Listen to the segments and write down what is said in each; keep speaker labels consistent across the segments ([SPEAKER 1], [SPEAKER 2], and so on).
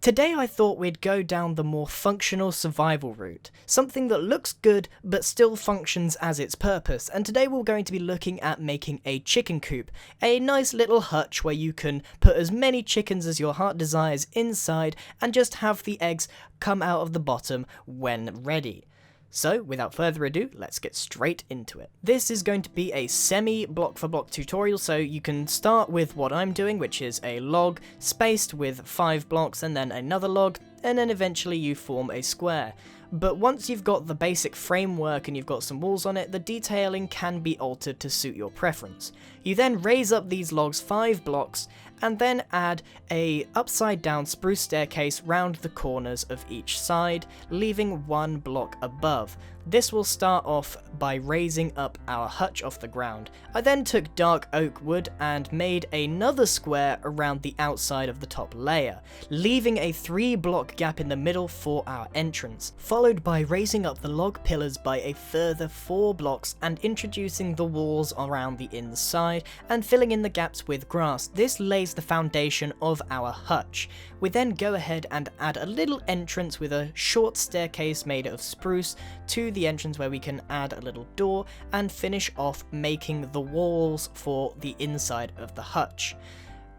[SPEAKER 1] Today I thought we'd go down the more functional survival route, something that looks good but still functions as its purpose, and today we're going to be looking at making a chicken coop, a nice little hutch where you can put as many chickens as your heart desires inside and just have the eggs come out of the bottom when ready. So, without further ado, let's get straight into it. This is going to be a semi-block for block tutorial, so you can start with what I'm doing, which is a log spaced with 5 blocks and then another log, and then eventually you form a square. But once you've got the basic framework and you've got some walls on it, the detailing can be altered to suit your preference. You then raise up these logs 5 blocks and then add a upside down spruce staircase round the corners of each side, leaving 1 block above. This will start off by raising up our hutch off the ground. I then took dark oak wood and made another square around the outside of the top layer, leaving a 3 block gap in the middle for our entrance, followed by raising up the log pillars by a further 4 blocks and introducing the walls around the inside and filling in the gaps with grass. This lays the foundation of our hutch. We then go ahead and add a little entrance with a short staircase made of spruce to the entrance where we can add a little door and finish off making the walls for the inside of the hutch.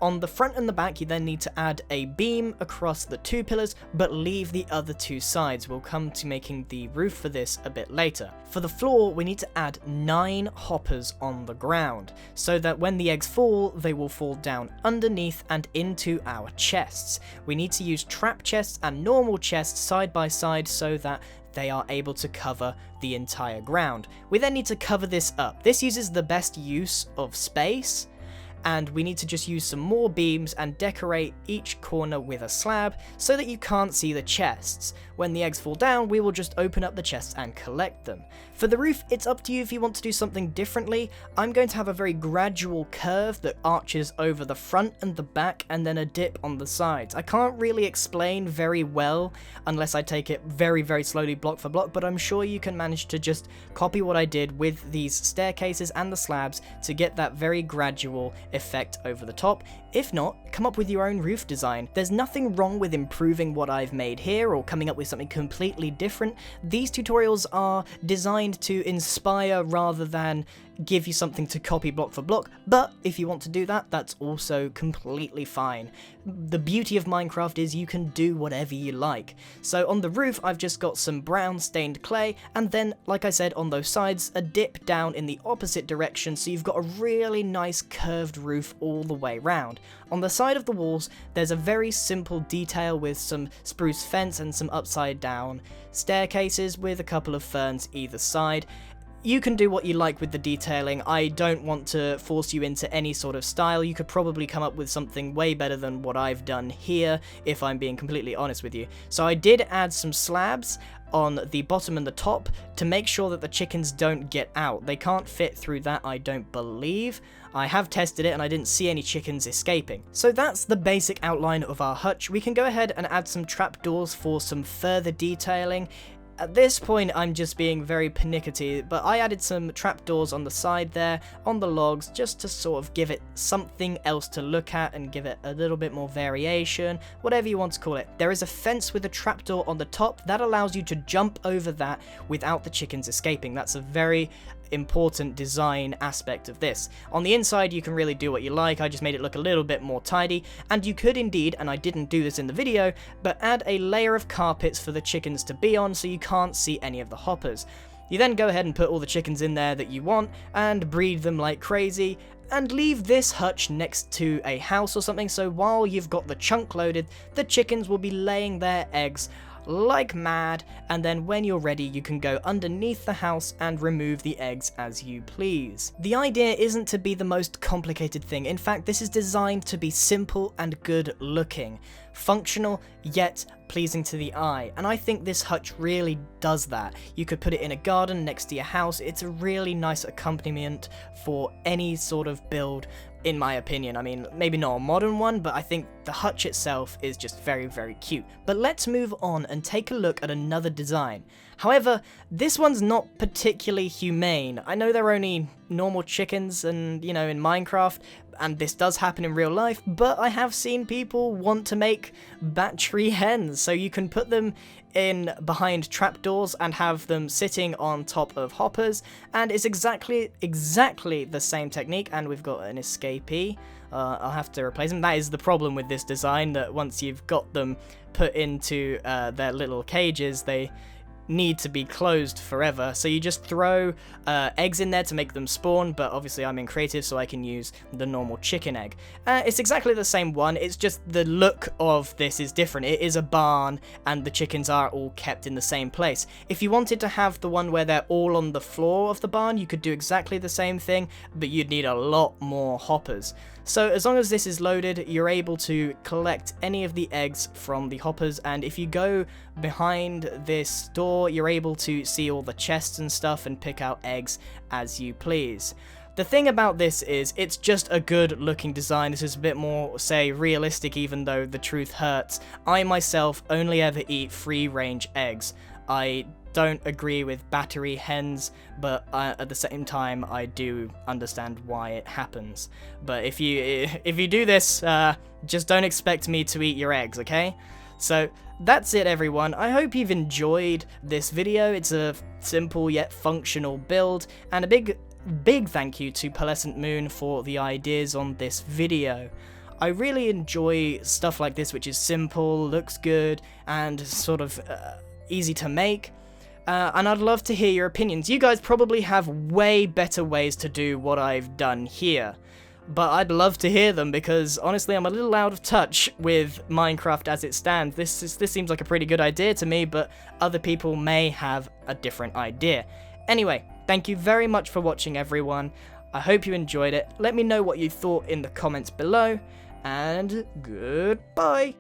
[SPEAKER 1] On the front and the back you then need to add a beam across the 2 pillars but leave the other 2 sides. We'll come to making the roof for this a bit later. For the floor we need to add 9 hoppers on the ground so that when the eggs fall they will fall down underneath and into our chests. We need to use trap chests and normal chests side by side so that they are able to cover the entire ground. We then need to cover this up. This uses the best use of space, and we need to just use some more beams and decorate each corner with a slab so that you can't see the chests. When the eggs fall down, we will just open up the chests and collect them. For the roof, it's up to you if you want to do something differently. I'm going to have a very gradual curve that arches over the front and the back and then a dip on the sides. I can't really explain very well unless I take it very, very slowly block for block, but I'm sure you can manage to just copy what I did with these staircases and the slabs to get that very gradual effect over the top. If not, come up with your own roof design. There's nothing wrong with improving what I've made here or coming up with something completely different. These tutorials are designed to inspire rather than give you something to copy block for block, but if you want to do that, that's also completely fine. The beauty of Minecraft is you can do whatever you like. So on the roof, I've just got some brown stained clay, and then, like I said, on those sides, a dip down in the opposite direction, so you've got a really nice curved roof all the way round. On the side of the walls, there's a very simple detail with some spruce fence and some upside down staircases with a couple of ferns either side. You can do what you like with the detailing. I don't want to force you into any sort of style. You could probably come up with something way better than what I've done here, if I'm being completely honest with you. So I did add some slabs on the bottom and the top to make sure that the chickens don't get out. They can't fit through that, I don't believe. I have tested it and I didn't see any chickens escaping. So that's the basic outline of our hutch. We can go ahead and add some trapdoors for some further detailing. At this point, I'm just being very pernickety, but I added some trapdoors on the side there, on the logs, just to sort of give it something else to look at and give it a little bit more variation, whatever you want to call it. There is a fence with a trapdoor on the top that allows you to jump over that without the chickens escaping. That's a very important design aspect of this. On the inside you can really do what you like. I just made it look a little bit more tidy, and you could indeed, and I didn't do this in the video, but add a layer of carpets for the chickens to be on so you can't see any of the hoppers. You then go ahead and put all the chickens in there that you want and breed them like crazy, and leave this hutch next to a house or something, so while you've got the chunk loaded, the chickens will be laying their eggs like mad, and then when you're ready you can go underneath the house and remove the eggs as you please. The idea isn't to be the most complicated thing. In fact, this is designed to be simple and good looking, functional yet pleasing to the eye, and I think this hutch really does that. You could put it in a garden next to your house. It's a really nice accompaniment for any sort of build, in my opinion. I mean, maybe not a modern one, but I think the hutch itself is just very, very cute. But let's move on and take a look at another design. However, this one's not particularly humane. I know they're only normal chickens and, you know, in Minecraft, and this does happen in real life, but I have seen people want to make battery hens, so you can put them in behind trapdoors and have them sitting on top of hoppers, and it's exactly the same technique. And we've got an escapee. I'll have to replace them. That is the problem with this design, that once you've got them put into their little cages, they need to be closed forever. So you just throw eggs in there to make them spawn, but obviously I'm in creative, so I can use the normal chicken egg. It's exactly the same one, it's just the look of this is different. It is a barn, and the chickens are all kept in the same place. If you wanted to have the one where they're all on the floor of the barn, you could do exactly the same thing, but you'd need a lot more hoppers. So as long as this is loaded, you're able to collect any of the eggs from the hoppers, and if you go behind this door, you're able to see all the chests and stuff and pick out eggs as you please. The thing about this is, it's just a good looking design. This is a bit more, say, realistic, even though the truth hurts. I myself only ever eat free range eggs. I don't agree with battery hens, but at the same time I do understand why it happens. But if you do this, just don't expect me to eat your eggs, okay? So that's it, everyone. I hope you've enjoyed this video. It's a simple yet functional build, and a big thank you to Pearlescent Moon for the ideas on this video. I really enjoy stuff like this, which is simple, looks good, and sort of easy to make. And I'd love to hear your opinions. You guys probably have way better ways to do what I've done here, but I'd love to hear them, because honestly I'm a little out of touch with Minecraft as it stands. This seems like a pretty good idea to me, but other people may have a different idea. Anyway, thank you very much for watching, everyone. I hope you enjoyed it. Let me know what you thought in the comments below, and goodbye.